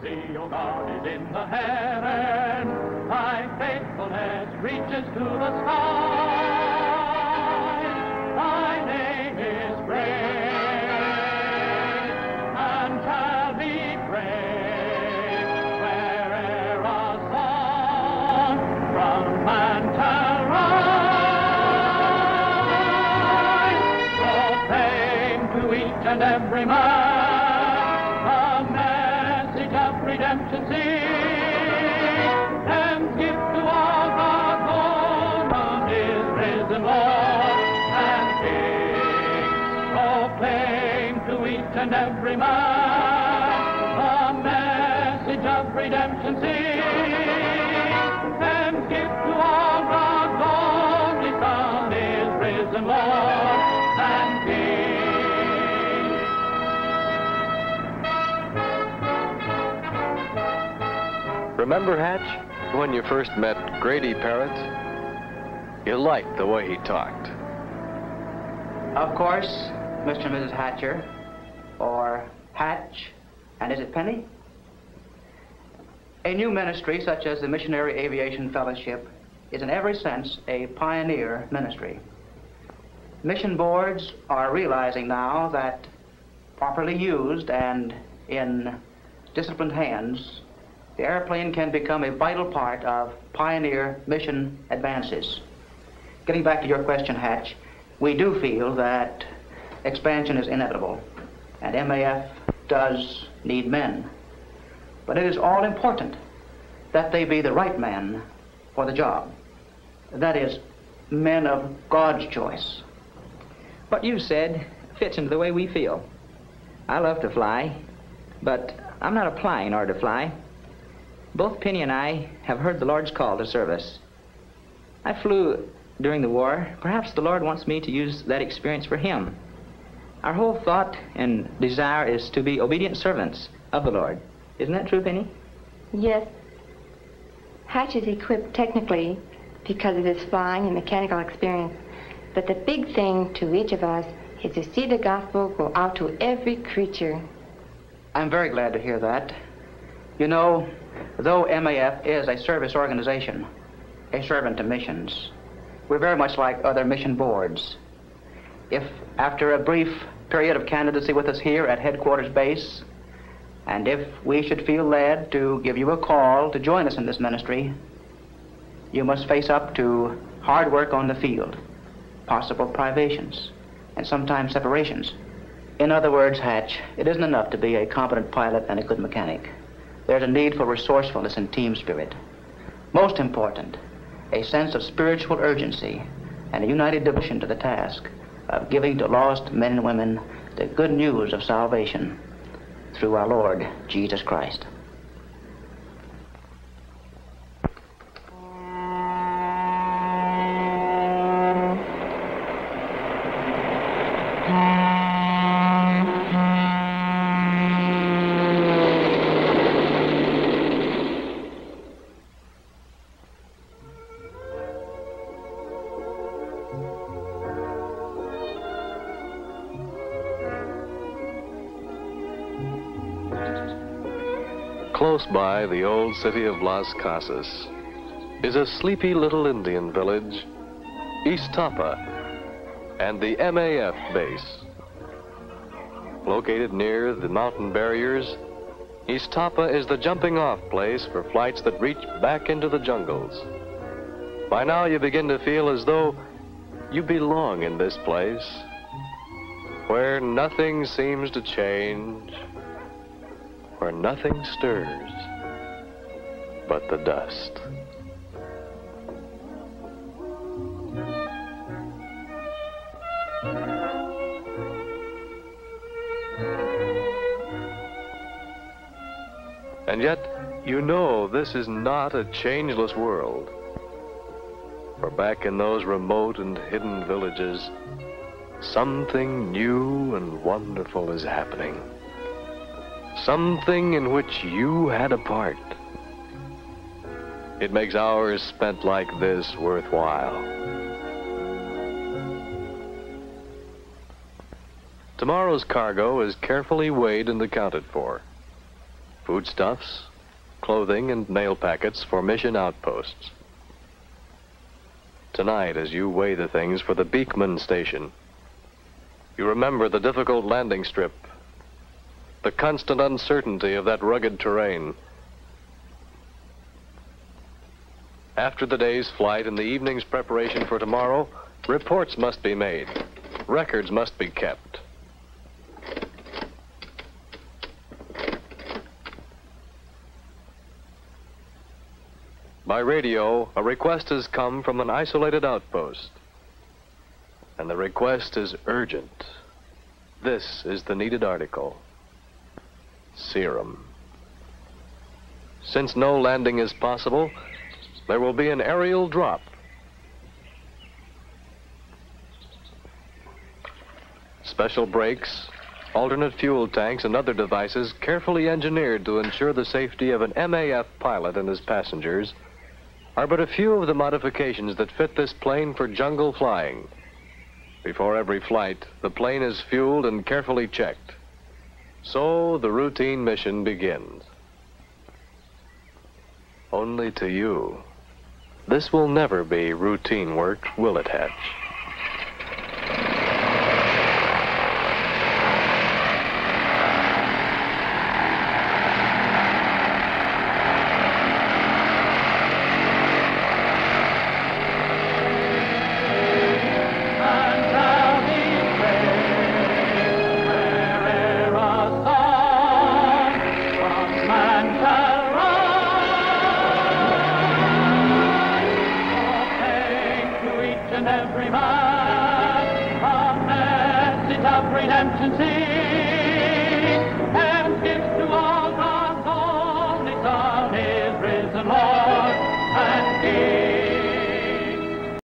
See, your God is in the heaven, thy faithfulness reaches to the sky. Thy name is great, and shall be praised, where'er a song from man shall rise. Proclaim to each and every man redemption sing, and give to all God's own His risen Lord and King. Proclaim to each and every man the message of redemption sing, and give to all God's only Son, His risen Lord and King. Remember, Hatch, when you first met Grady Parrott? You liked the way he talked. Of course, Mr. and Mrs. Hatcher, or Hatch, and is it Penny? A new ministry such as the Mission Aviation Fellowship is in every sense a pioneer ministry. Mission boards are realizing now that properly used and in disciplined hands, the airplane can become a vital part of pioneer mission advances. Getting back to your question, Hatch, we do feel that expansion is inevitable, and MAF does need men. But it is all important that they be the right men for the job. That is, men of God's choice. What you said fits into the way we feel. I love to fly, but I'm not applying in order to fly. Both Penny and I have heard the Lord's call to service. I flew during the war. Perhaps the Lord wants me to use that experience for Him. Our whole thought and desire is to be obedient servants of the Lord. Isn't that true, Penny? Yes. Hatch is equipped technically because of his flying and mechanical experience. But the big thing to each of us is to see the gospel go out to every creature. I'm very glad to hear that. You know, though MAF is a service organization, a servant to missions, we're very much like other mission boards. If, after a brief period of candidacy with us here at headquarters base, and if we should feel led to give you a call to join us in this ministry, you must face up to hard work on the field, possible privations, and sometimes separations. In other words, Hatch, it isn't enough to be a competent pilot and a good mechanic. There's a need for resourcefulness and team spirit. Most important, a sense of spiritual urgency and a united devotion to the task of giving to lost men and women the good news of salvation through our Lord Jesus Christ. Close by the old city of Las Casas is a sleepy little Indian village, East Tapa, and the MAF base. Located near the mountain barriers, East Tapa is the jumping-off place for flights that reach back into the jungles. By now you begin to feel as though you belong in this place, where nothing seems to change, where nothing stirs but the dust. And yet, you know this is not a changeless world. For back in those remote and hidden villages, something new and wonderful is happening. Something in which you had a part. It makes hours spent like this worthwhile. Tomorrow's cargo is carefully weighed and accounted for. foodstuffs, clothing, and mail packets for mission outposts. Tonight, as you weigh the things for the Beekman station, you remember the difficult landing strip, the constant uncertainty of that rugged terrain. After the day's flight and the evening's preparation for tomorrow, reports must be made. Records must be kept. By radio, a request has come from an isolated outpost. And the request is urgent. This is the needed article. Serum. Since no landing is possible, there will be an aerial drop. Special brakes, alternate fuel tanks, and other devices carefully engineered to ensure the safety of an MAF pilot and his passengers are but a few of the modifications that fit this plane for jungle flying. Before every flight, the plane is fueled and carefully checked. So the routine mission begins. Only to you, this will never be routine work, will it, Hatch?